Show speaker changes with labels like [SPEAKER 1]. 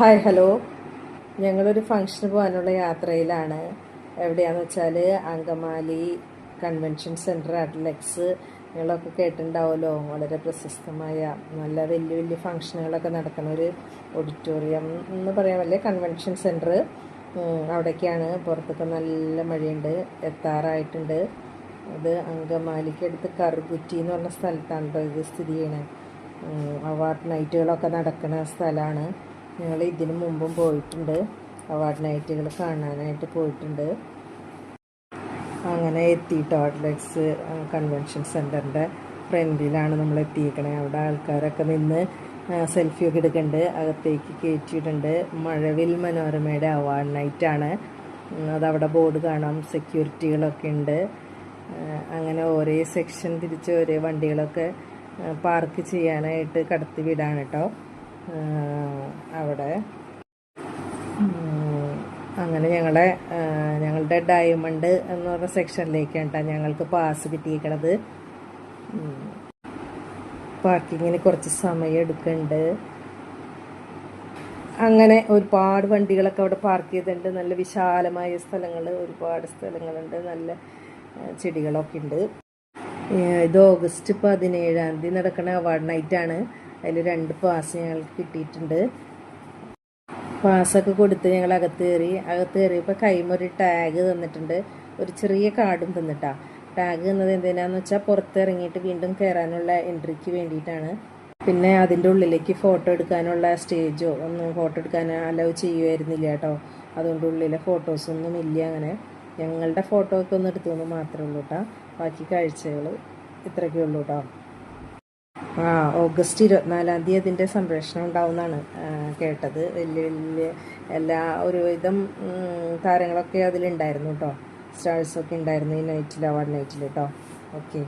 [SPEAKER 1] Hi hello. ഞങ്ങളൊരു ഫംഗ്ഷന് പോകാനുള്ള യാത്രയിലാണ്. എവിടെയാണെന്ന് വെച്ചാൽ അങ്കമാലി കൺവെൻഷൻ സെൻറ്റർ അറ്റ്ലക്സ്. നിങ്ങളൊക്കെ കേട്ടിട്ടുണ്ടാവുമല്ലോ, വളരെ പ്രശസ്തമായ നല്ല വലിയ വലിയ ഫംഗ്ഷനുകളൊക്കെ നടക്കുന്ന ഒരു ഓഡിറ്റോറിയം എന്ന് പറയാൻ വലിയ കൺവെൻഷൻ സെൻറ്റർ. അവിടേക്കാണ്. പുറത്തൊക്കെ നല്ല മഴയുണ്ട്, എത്താറായിട്ടുണ്ട്. അത് അങ്കമാലിക്കടുത്ത് കറുകുറ്റി എന്ന് പറഞ്ഞ സ്ഥലത്താണ് കേട്ടോ ഇത് സ്ഥിതി ചെയ്യണേ. അവാർഡ് നൈറ്റുകളൊക്കെ നടക്കുന്ന സ്ഥലമാണ്. ഞങ്ങൾ ഇതിനു മുമ്പും പോയിട്ടുണ്ട്, അവാർഡ് നൈറ്റുകൾ കാണാനായിട്ട് പോയിട്ടുണ്ട്. അങ്ങനെ എത്തിയിട്ടോ അറ്റ്ലക്സ് കൺവെൻഷൻ സെൻറ്ററിൻ്റെ ഫ്രണ്ടിലാണ് നമ്മൾ എത്തിയിരിക്കണേ. അവിടെ ആൾക്കാരൊക്കെ നിന്ന് സെൽഫിയൊക്കെ എടുക്കുന്നുണ്ട്, അകത്തേക്ക് കയറ്റിയിട്ടുണ്ട്. മഴവിൽ മനോരമയുടെ അവാർഡ് നൈറ്റാണ്. അതവിടെ ബോർഡ് കാണാം, സെക്യൂരിറ്റികളൊക്കെ ഉണ്ട്. അങ്ങനെ ഒരേ സെക്ഷൻ തിരിച്ച് ഒരേ വണ്ടികളൊക്കെ പാർക്ക് ചെയ്യാനായിട്ട് കടത്തി വിടാണ് കേട്ടോ അവിടെ. അങ്ങനെ ഞങ്ങളുടെ ഡയമണ്ട് എന്ന് പറഞ്ഞ സെക്ഷനിലേക്കാണ് കേട്ടോ ഞങ്ങൾക്ക് പാസ് കിട്ടിയിരിക്കണത്. പാർക്കിങ്ങിന് കുറച്ച് സമയം എടുക്കുന്നുണ്ട്. അങ്ങനെ ഒരുപാട് വണ്ടികളൊക്കെ അവിടെ പാർക്ക് ചെയ്തിട്ടുണ്ട്. നല്ല വിശാലമായ സ്ഥലങ്ങൾ, ഒരുപാട് സ്ഥലങ്ങളുണ്ട്, നല്ല ചെടികളൊക്കെ ഉണ്ട്. ഇത് ഓഗസ്റ്റ് 17-ാം തീയതി നടക്കുന്ന അവാർഡ് നൈറ്റാണ്. അതിൽ 2 പാസ് ഞങ്ങൾക്ക് കിട്ടിയിട്ടുണ്ട്. പാസ്സൊക്കെ കൊടുത്ത് ഞങ്ങൾ അകത്ത് കയറിയപ്പോൾ കൈമൊരു ടാഗ് തന്നിട്ടുണ്ട്, ഒരു ചെറിയ കാർഡും തന്നിട്ടാ. ടാഗ് തന്നത് എന്തിനാന്ന് വെച്ചാൽ പുറത്തിറങ്ങിയിട്ട് വീണ്ടും കയറാനുള്ള എൻട്രിക്ക് വേണ്ടിയിട്ടാണ്. പിന്നെ അതിൻ്റെ ഉള്ളിലേക്ക് ഫോട്ടോ എടുക്കാനുള്ള സ്റ്റേജോ ഒന്നും ഫോട്ടോ എടുക്കാൻ അലൗ ചെയ്യുമായിരുന്നില്ല കേട്ടോ. അതുകൊണ്ട് ഉള്ളിലെ ഫോട്ടോസൊന്നും ഇല്ല. അങ്ങനെ ഞങ്ങളുടെ ഫോട്ടോ ഒക്കെ ഒന്ന് എടുത്തു മാത്രമേ ഉള്ളൂ കേട്ടോ. ബാക്കി കാഴ്ചകൾ ഇത്രയൊക്കെ ഉള്ളൂ കേട്ടോ. ഓഗസ്റ്റ് 24-ാം തീയതി അതിൻ്റെ സംപ്രേഷണം ഉണ്ടാവുമെന്നാണ് കേട്ടത്. വലിയ വലിയ എല്ലാ ഒരുവിധം താരങ്ങളൊക്കെ അതിലുണ്ടായിരുന്നു കേട്ടോ. സ്റ്റാഴ്സൊക്കെ ഉണ്ടായിരുന്നു ഈ നൈറ്റിൽ, അവാർഡ് നൈറ്റിൽ കേട്ടോ. ഓക്കെ.